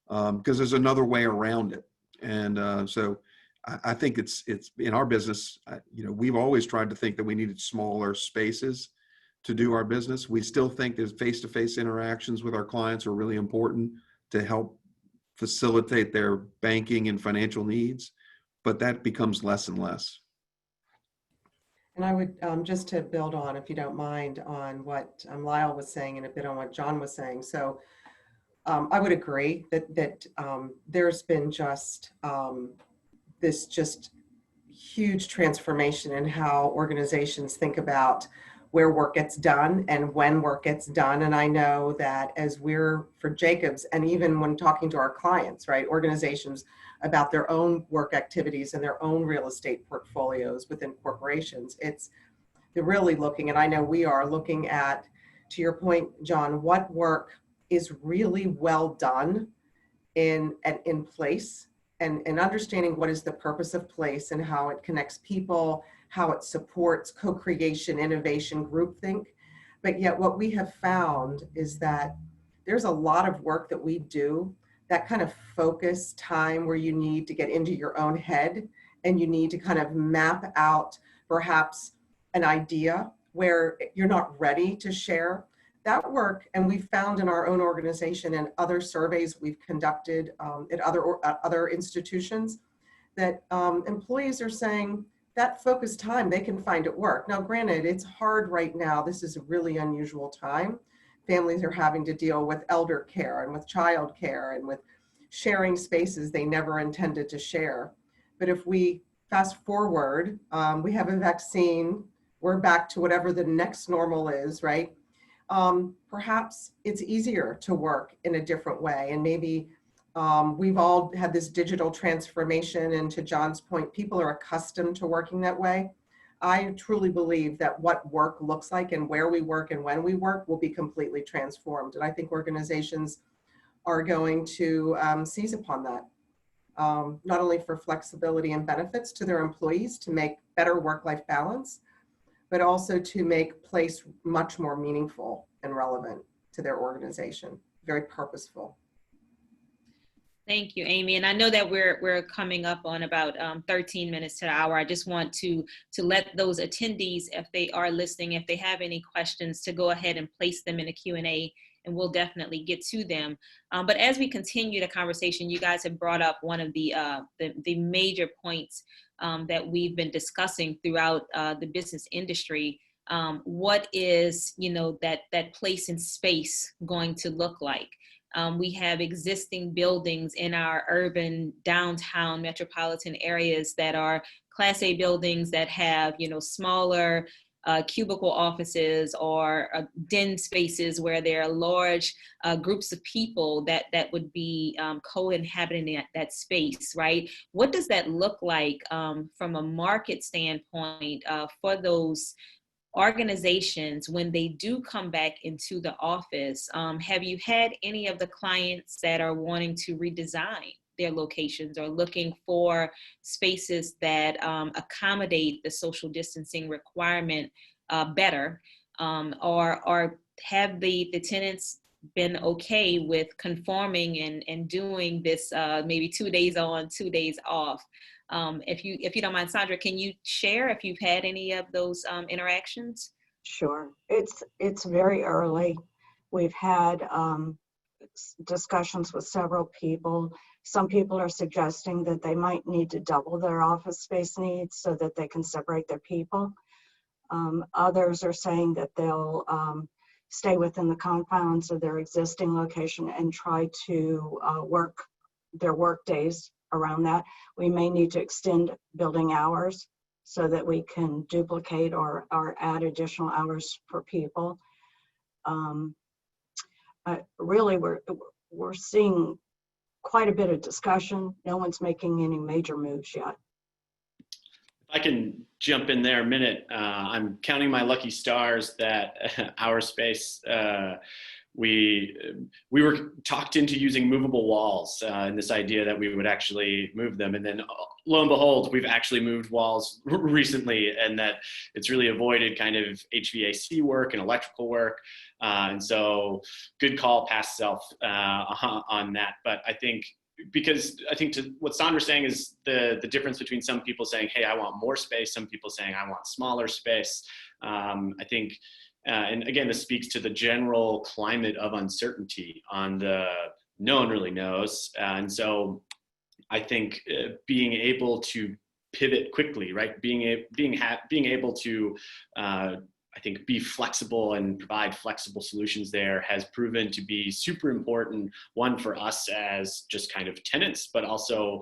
because there's another way around it. And so I think it's in our business, we've always tried to think that we needed smaller spaces to do our business. We still think that face-to-face interactions with our clients are really important to help facilitate their banking and financial needs, but that becomes less and less. And I would, just to build on, if you don't mind, on what Lyle was saying and a bit on what John was saying. So I would agree that there's been this huge transformation in how organizations think about where work gets done and when work gets done. And I know that as we're for Jacobs, and even when talking to our clients, right, organizations about their own work activities and their own real estate portfolios within corporations, they're really looking, and I know we are looking at, to your point, John, what work is really well done in place, and understanding what is the purpose of place and how it connects people, how it supports co-creation, innovation, groupthink. But yet what we have found is that there's a lot of work that we do, that kind of focus time where you need to get into your own head and you need to kind of map out perhaps an idea where you're not ready to share that work. And we found in our own organization and other surveys we've conducted at other institutions that employees are saying that focused time they can find at work. Now, granted, it's hard right now. This is a really unusual time. Families are having to deal with elder care and with child care and with sharing spaces they never intended to share. But if we fast forward, we have a vaccine, we're back to whatever the next normal is, right? Perhaps it's easier to work in a different way. And maybe we've all had this digital transformation, and to John's point, people are accustomed to working that way. I truly believe that what work looks like and where we work and when we work will be completely transformed. And I think organizations are going to seize upon that, not only for flexibility and benefits to their employees to make better work-life balance, but also to make place much more meaningful and relevant to their organization, very purposeful. Thank you, Amy. And I know that we're coming up on about 13 minutes to the hour. I just want to let those attendees, if they are listening, if they have any questions, to go ahead and place them in the Q&A, and we'll definitely get to them. But as we continue the conversation, you guys have brought up one of the major points that we've been discussing throughout the business industry. What is, that place and space going to look like? We have existing buildings in our urban downtown metropolitan areas that are Class A buildings that have, smaller cubicle offices or den spaces where there are large groups of people that would be co-inhabiting that space, right? What does that look like from a market standpoint for those organizations when they do come back into the office? Have you had any of the clients that are wanting to redesign their locations or looking for spaces that accommodate the social distancing requirement better? Or have the tenants been okay with conforming and doing this maybe 2 days on, 2 days off? If you don't mind, Sandra, can you share if you've had any of those interactions? Sure. It's very early. We've had discussions with several people. Some people are suggesting that they might need to double their office space needs so that they can separate their people. Others are saying that they'll stay within the confines of their existing location and try to work their work days around that. We may need to extend building hours so that we can duplicate or add additional hours for people. Really, we're seeing quite a bit of discussion. No one's making any major moves yet. If I can jump in there a minute, I'm counting my lucky stars that our space, we were talked into using movable walls and this idea that we would actually move them. And then lo and behold, we've actually moved walls recently, and that it's really avoided kind of HVAC work and electrical work. And so good call, past self on that. But I think, because I think to what Sandra's saying is the difference between some people saying, hey, I want more space, some people saying I want smaller space. I think, and again, this speaks to the general climate of uncertainty on the no one really knows. And so I think being able to pivot quickly, right? Being able to, I think, be flexible and provide flexible solutions there has proven to be super important, one for us as just kind of tenants, but also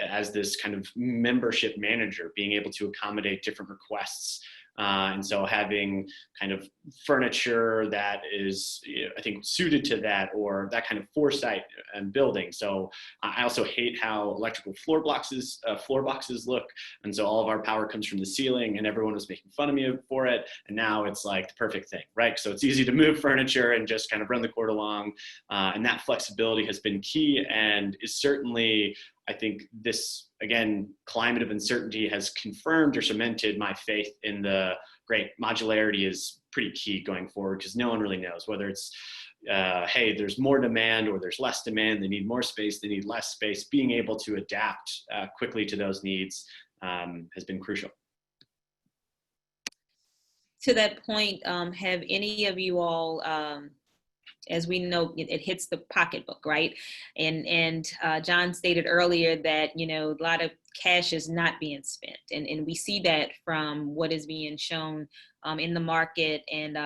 as this kind of membership manager, being able to accommodate different requests And so having kind of furniture that is, I think, suited to that, or that kind of foresight and building. So I also hate how electrical floor boxes look. And so all of our power comes from the ceiling, and everyone was making fun of me for it. And now it's like the perfect thing, right? So it's easy to move furniture and just kind of run the cord along. And that flexibility has been key, and is certainly, I think, this, again, climate of uncertainty has confirmed or cemented my faith in the great modularity is pretty key going forward, because no one really knows whether it's, hey, there's more demand or there's less demand, they need more space, they need less space. Being able to adapt quickly to those needs has been crucial. To that point, have any of you all, as we know, it hits the pocketbook, right? And John stated earlier that, a lot of cash is not being spent. And we see that from what is being shown in the market, and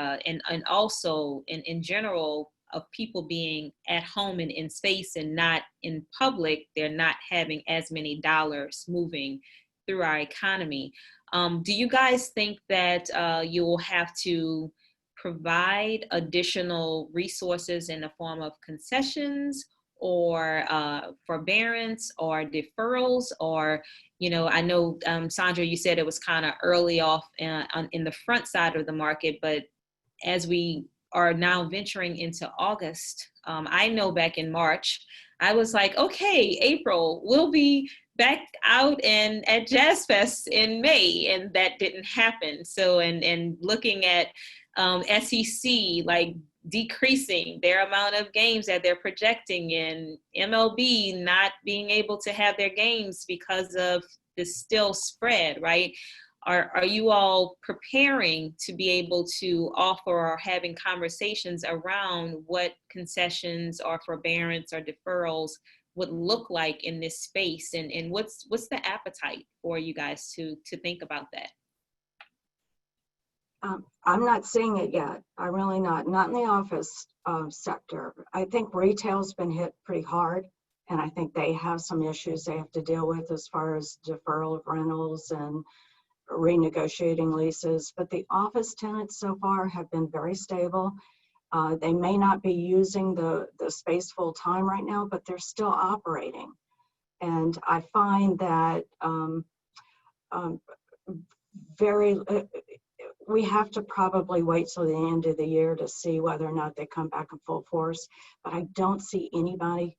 also in general, of people being at home and in space and not in public. They're not having as many dollars moving through our economy. Do you guys think that you will have to provide additional resources in the form of concessions or forbearance or deferrals? Or, I know, Sandra, you said it was kind of early off in the front side of the market, but as we are now venturing into August, I know back in March, I was like, okay, April, we'll be back out and at Jazz Fest in May, and that didn't happen. So, and looking at SEC, like decreasing their amount of games that they're projecting, and MLB not being able to have their games because of the still spread, right? Are you all preparing to be able to offer or having conversations around what concessions or forbearance or deferrals would look like in this space? And what's the appetite for you guys to think about that? I'm not seeing it yet. I'm really not in the office sector. I think retail's been hit pretty hard, and I think they have some issues they have to deal with as far as deferral of rentals and renegotiating leases. But the office tenants so far have been very stable. They may not be using the space full time right now, but they're still operating. And I find that we have to probably wait till the end of the year to see whether or not they come back in full force. But I don't see anybody,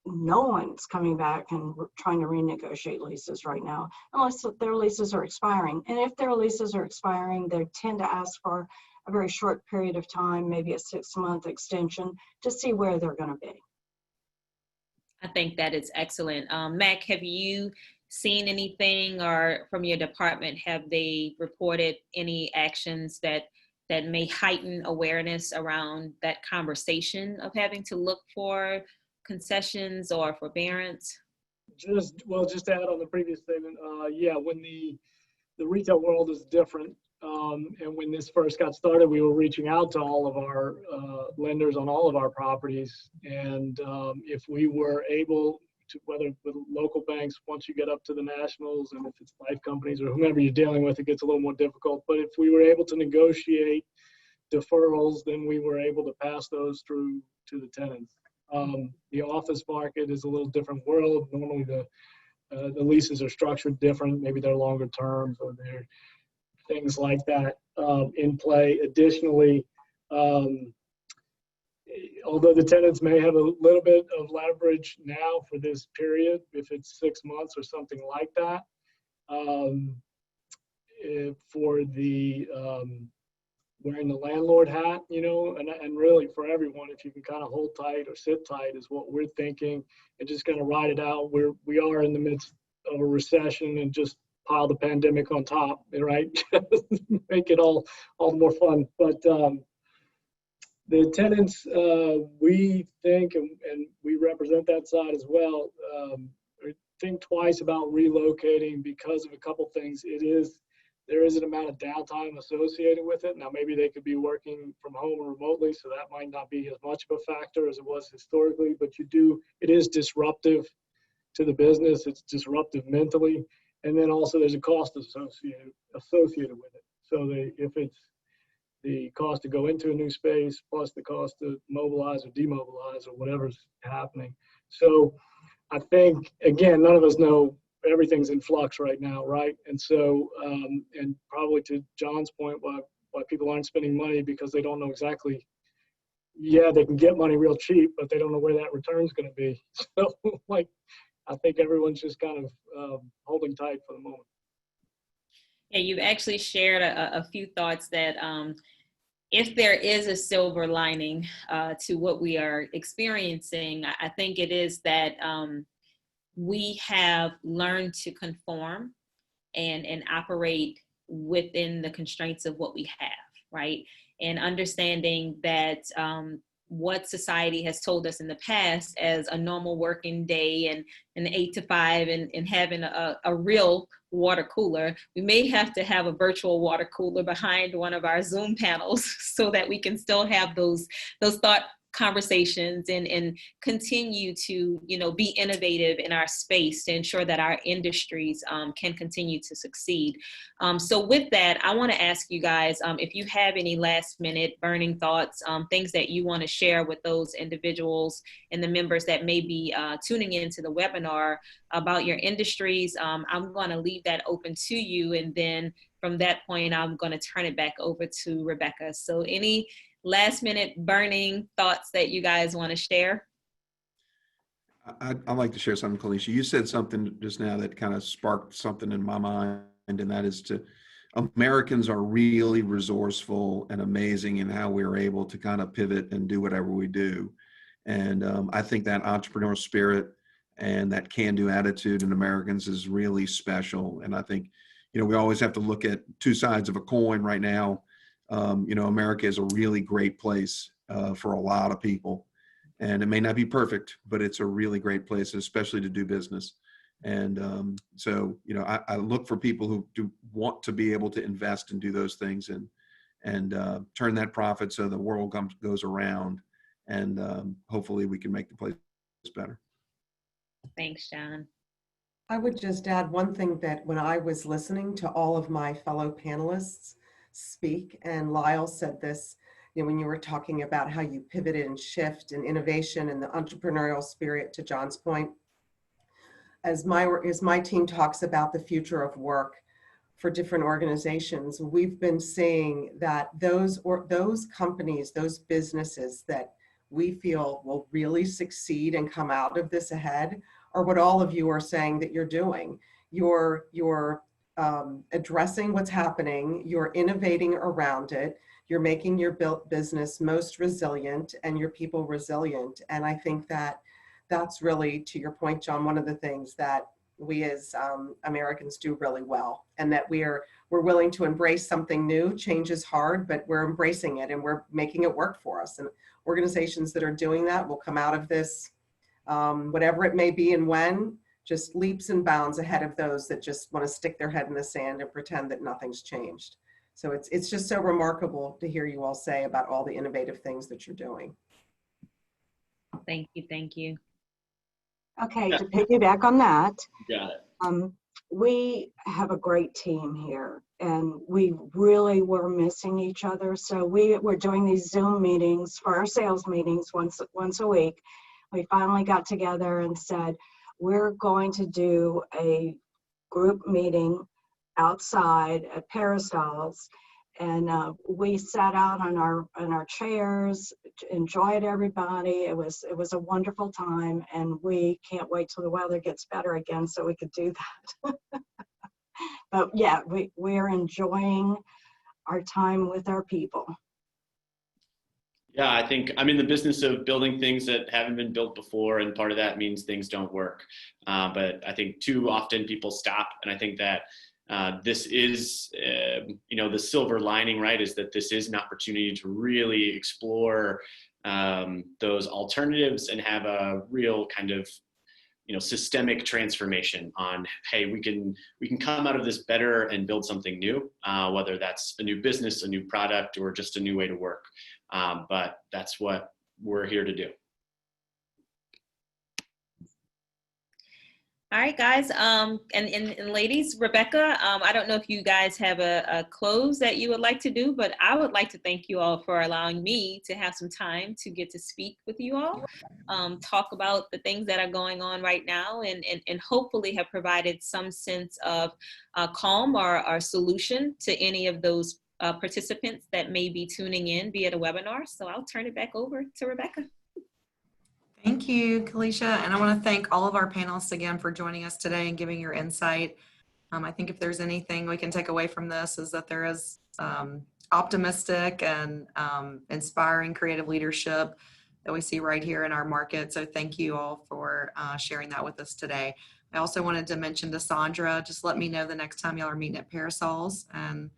no one's coming back and trying to renegotiate leases right now, unless their leases are expiring. And if their leases are expiring, they tend to ask for a very short period of time, maybe a 6-month extension, to see where they're going to be. I think that is excellent. Mac, have you seen anything, or from your department, have they reported any actions that may heighten awareness around that conversation of having to look for concessions or forbearance? Just to add on the previous statement, when the retail world is different, and when this first got started, we were reaching out to all of our lenders on all of our properties, and if we were able to, whether with local banks, once you get up to the nationals, and if it's life companies or whomever you're dealing with, it gets a little more difficult. But if we were able to negotiate deferrals, then we were able to pass those through to the tenants. The office market is a little different world. Normally the leases are structured different. Maybe they're longer terms, or they're things like that in play. Additionally, although the tenants may have a little bit of leverage now for this period, if it's 6 months or something like that, for the wearing the landlord hat, and really for everyone, if you can kind of hold tight or sit tight is what we're thinking, and just kind of ride it out. We are in the midst of a recession, and just pile the pandemic on top, right? Make it all the more fun. But the tenants, we think, and we represent that side as well, think twice about relocating because of a couple things. There is an amount of downtime associated with it. Now, maybe they could be working from home or remotely, so that might not be as much of a factor as it was historically, but it is disruptive to the business. It's disruptive mentally. And then also there's a cost associated with it. So if it's the cost to go into a new space plus the cost to mobilize or demobilize or whatever's happening. So I think, again, none of us know, everything's in flux right now, right? And so, and probably to John's point, why people aren't spending money, because they don't know exactly, yeah, they can get money real cheap, but they don't know where that return's going to be. So, like, I think everyone's just kind of holding tight for the moment. Yeah, you've actually shared a few thoughts that if there is a silver lining to what we are experiencing, I think it is that we have learned to conform and operate within the constraints of what we have, right? And understanding that what society has told us in the past as a normal working day and an 8 to 5 and having a real water cooler, we may have to have a virtual water cooler behind one of our Zoom panels so that we can still have those thought conversations and continue to, be innovative in our space to ensure that our industries can continue to succeed. So with that, I want to ask you guys if you have any last minute burning thoughts, things that you want to share with those individuals and the members that may be tuning into the webinar about your industries. I'm going to leave that open to you. And then from that point, I'm going to turn it back over to Rebecca. So any last minute burning thoughts that you guys want to share? I'd like to share something, Kalisha. You said something just now that kind of sparked something in my mind, and that is Americans are really resourceful and amazing in how we're able to kind of pivot and do whatever we do. And I think that entrepreneurial spirit and that can-do attitude in Americans is really special. And I think, we always have to look at two sides of a coin right now. America is a really great place for a lot of people, and it may not be perfect, but it's a really great place, especially to do business. And so, I look for people who do want to be able to invest and do those things and turn that profit so the world goes around, and hopefully we can make the place better. Thanks, John. I would just add one thing, that when I was listening to all of my fellow panelists speak, and Lyle said this, when you were talking about how you pivoted and shift and innovation and the entrepreneurial spirit, to John's point, as my team talks about the future of work for different organizations, we've been seeing that those companies, those businesses that we feel will really succeed and come out of this ahead are what all of you are saying that you're doing. You're addressing what's happening, you're innovating around it, you're making your business most resilient and your people resilient. And I think that that's really, to your point, John, one of the things that we as Americans do really well, and that we're willing to embrace something new. Change is hard, but we're embracing it and we're making it work for us. And organizations that are doing that will come out of this, whatever it may be and when, just leaps and bounds ahead of those that just want to stick their head in the sand and pretend that nothing's changed. So it's just so remarkable to hear you all say about all the innovative things that you're doing. Thank you. Thank you. Okay, to piggyback on that, Got it. we have a great team here, and we really were missing each other. So we're doing these Zoom meetings for our sales meetings once a week. We finally got together and said, we're going to do a group meeting outside at Parasols, and we sat out on our chairs, enjoyed everybody. It was a wonderful time, and we can't wait till the weather gets better again so we could do that. But yeah, we're enjoying our time with our people. Yeah, I think I'm in the business of building things that haven't been built before, and part of that means things don't work. But I think too often people stop, and I think that this is, the silver lining, right, is that this is an opportunity to really explore those alternatives and have a real kind of, systemic transformation on, hey, we can come out of this better and build something new, whether that's a new business, a new product, or just a new way to work. But that's what we're here to do. All right, guys, and ladies, Rebecca, I don't know if you guys have a close that you would like to do, but I would like to thank you all for allowing me to have some time to get to speak with you all, talk about the things that are going on right now, and hopefully have provided some sense of calm or solution to any of those participants that may be tuning in via the webinar. So I'll turn it back over to Rebecca. Thank you, Kalisha. And I want to thank all of our panelists again for joining us today and giving your insight. I think if there's anything we can take away from this is that there is optimistic and inspiring creative leadership that we see right here in our market. So thank you all for sharing that with us today. I also wanted to mention to Sandra, just let me know the next time y'all are meeting at Parasols, and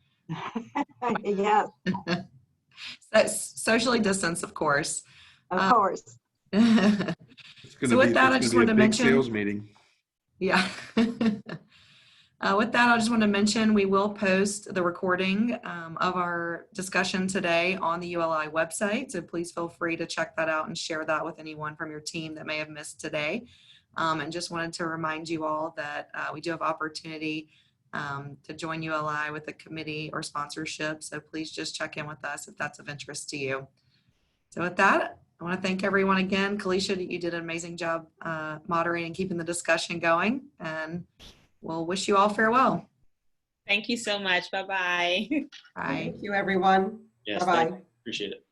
Yes, socially distance, of course. of course. It's going So with that, I just wanted to a big mention, sales meeting. yeah. With that, I just want to mention we will post the recording of our discussion today on the ULI website. So please feel free to check that out and share that with anyone from your team that may have missed today. And just wanted to remind you all that we do have opportunity to join ULI with a committee or sponsorship. So please just check in with us if that's of interest to you. So with that, I want to thank everyone again. Kalisha, you did an amazing job moderating, keeping the discussion going, and we'll wish you all farewell. Thank you so much. Bye-bye. Bye. Thank you, everyone. Yes, Bye-bye. appreciate it.